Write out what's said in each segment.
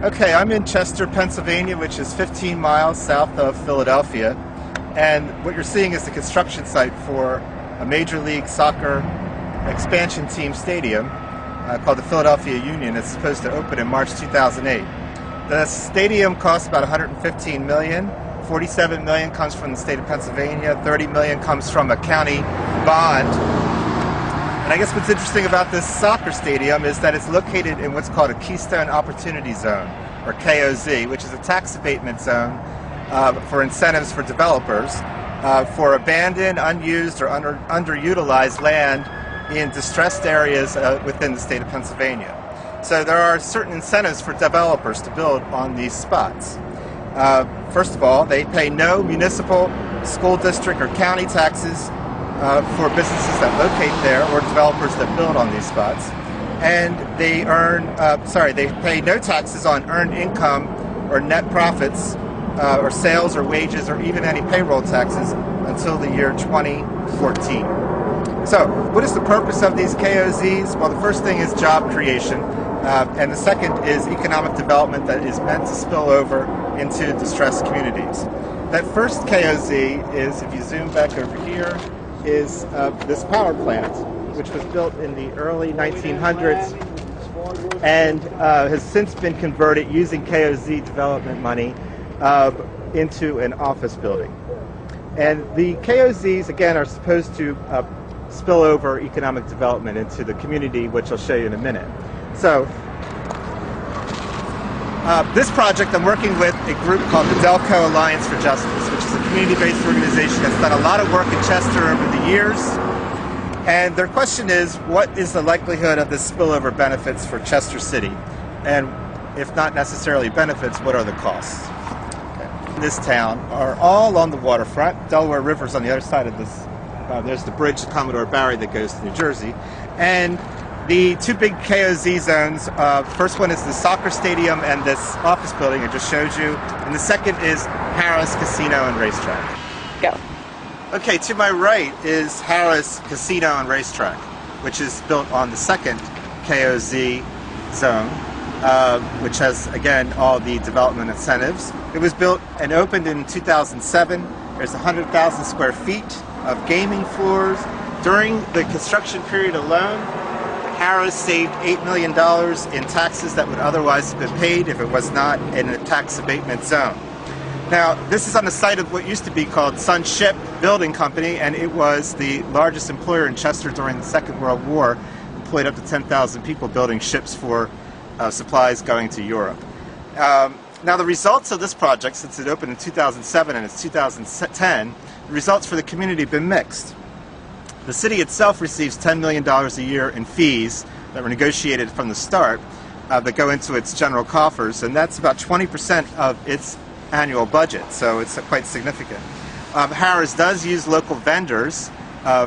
Okay, I'm in Chester, Pennsylvania, which is 15 miles south of Philadelphia. And what you're seeing is the construction site for a Major League Soccer expansion team stadium called the Philadelphia Union. It's supposed to open in March 2008. The stadium costs about $115 million. $47 million comes from the state of Pennsylvania. $30 million comes from a county bond. And I guess what's interesting about this soccer stadium is that it's located in what's called a Keystone Opportunity Zone, or KOZ, which is a tax abatement zone for incentives for developers for abandoned, unused, or underutilized land in distressed areas within the state of Pennsylvania. So there are certain incentives for developers to build on these spots. First of all, they pay no municipal, school district, or county taxes for businesses that locate there or developers that build on these spots. And they they pay no taxes on earned income or net profits or sales or wages or even any payroll taxes until the year 2014. So what is the purpose of these KOZs? Well, the first thing is job creation, and the second is economic development that is meant to spill over into distressed communities. That first KOZ is, if you zoom back over here, is this power plant, which was built in the early 1900s and has since been converted using KOZ development money into an office building. And the KOZs, again, are supposed to spill over economic development into the community, which I'll show you in a minute. So this project, I'm working with a group called the Delco Alliance for Justice, which is a community-based organization that's done a lot of work in Chester over the years. And their question is, what is the likelihood of this spillover benefits for Chester City? And if not necessarily benefits, what are the costs? Okay. This town are all on the waterfront. Delaware River's on the other side of this. There's the bridge to Commodore Barry that goes to New Jersey. And the two big KOZ zones, first one is the soccer stadium and this office building I just showed you, and the second is Harrah's Casino and Racetrack. Go. Okay, to my right is Harrah's Casino and Racetrack, which is built on the second KOZ zone, which has, again, all the development incentives. It was built and opened in 2007. There's 100,000 square feet of gaming floors. During the construction period alone, Harrah's saved $8 million in taxes that would otherwise have been paid if it was not in a tax abatement zone. Now, this is on the site of what used to be called Sun Ship Building Company, and it was the largest employer in Chester during the Second World War, employed up to 10,000 people building ships for supplies going to Europe. Now, the results of this project, since it opened in 2007 and it's 2010, the results for the community have been mixed. The city itself receives $10 million a year in fees that were negotiated from the start that go into its general coffers, and that's about 20% of its annual budget, so it's quite significant. Harrah's does use local vendors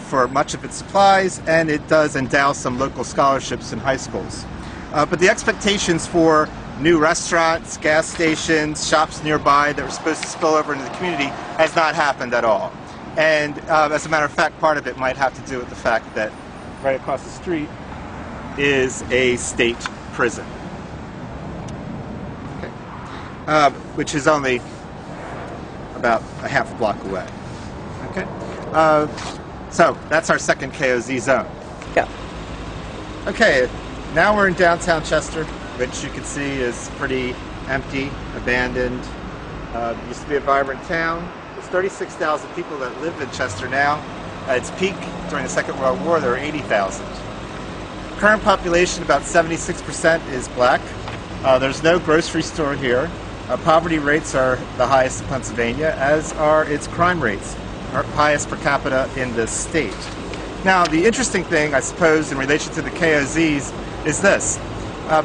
for much of its supplies, and it does endow some local scholarships in high schools. But the expectations for new restaurants, gas stations, shops nearby that were supposed to spill over into the community has not happened at all. And as a matter of fact, part of it might have to do with the fact that right across the street is a state prison, okay. Which is only about a half a block away. Okay, so that's our second KOZ zone. Yeah. Okay, now we're in downtown Chester, which you can see is pretty empty, abandoned. Used to be a vibrant town. There's 36,000 people that live in Chester now. At its peak during the Second World War, there were 80,000. Current population, about 76% is black. There's no grocery store here. Poverty rates are the highest in Pennsylvania, as are its crime rates, are highest per capita in this state. Now, the interesting thing, I suppose, in relation to the KOZs is this.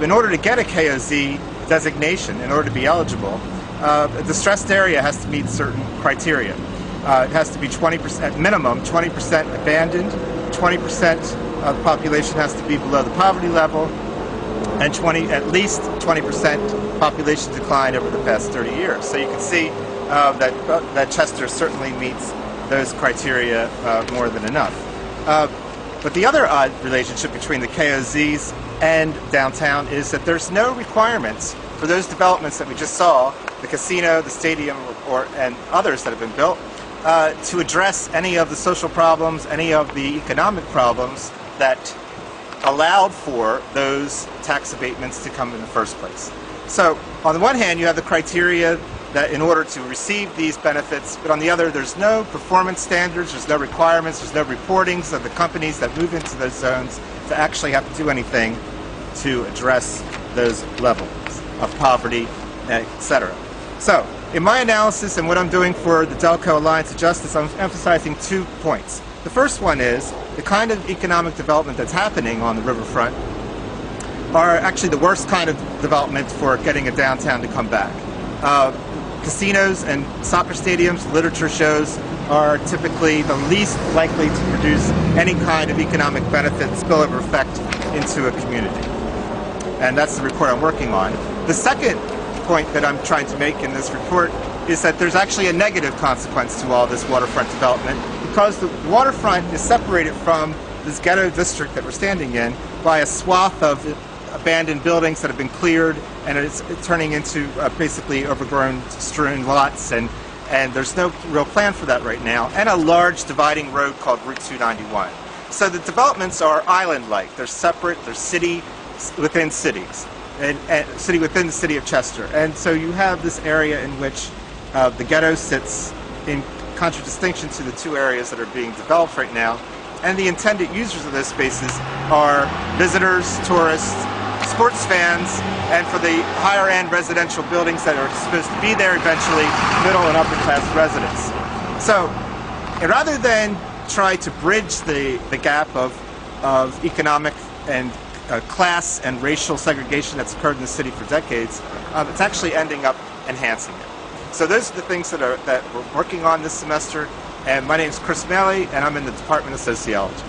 In order to get a KOZ designation, in order to be eligible, a distressed area has to meet certain criteria. It has to be 20%, at minimum, 20% abandoned, 20% of the population has to be below the poverty level, and at least 20% population decline over the past 30 years. So you can see that Chester certainly meets those criteria more than enough. But the other odd relationship between the KOZs and downtown is that there's no requirements for those developments that we just saw, the casino, the stadium, and others that have been built, to address any of the social problems, any of the economic problems that allowed for those tax abatements to come in the first place. So, on the one hand, you have the criteria that in order to receive these benefits, but on the other, there's no performance standards, there's no requirements, there's no reportings of the companies that move into those zones to actually have to do anything to address those levels of poverty, etc. So, in my analysis and what I'm doing for the Delco Alliance of Justice, I'm emphasizing 2 points. The first one is the kind of economic development that's happening on the riverfront are actually the worst kind of development for getting a downtown to come back. Casinos and soccer stadiums, literature shows, are typically the least likely to produce any kind of economic benefit, spillover effect into a community. And that's the report I'm working on. The second point that I'm trying to make in this report is that there's actually a negative consequence to all this waterfront development, because the waterfront is separated from this ghetto district that we're standing in by a swath of abandoned buildings that have been cleared, and it's turning into basically overgrown, strewn lots, and there's no real plan for that right now, and a large dividing road called Route 291. So the developments are island-like. They're separate, they're city within cities, and city within the city of Chester. And so you have this area in which the ghetto sits in contradistinction to the 2 areas that are being developed right now, and the intended users of those spaces are visitors, tourists, sports fans, and for the higher-end residential buildings that are supposed to be there eventually, middle and upper-class residents. So, rather than try to bridge the gap of economic and class and racial segregation that's occurred in the city for decades, it's actually ending up enhancing it. So those are the things that we're working on this semester, and my name is Mele, and I'm in the Department of Sociology.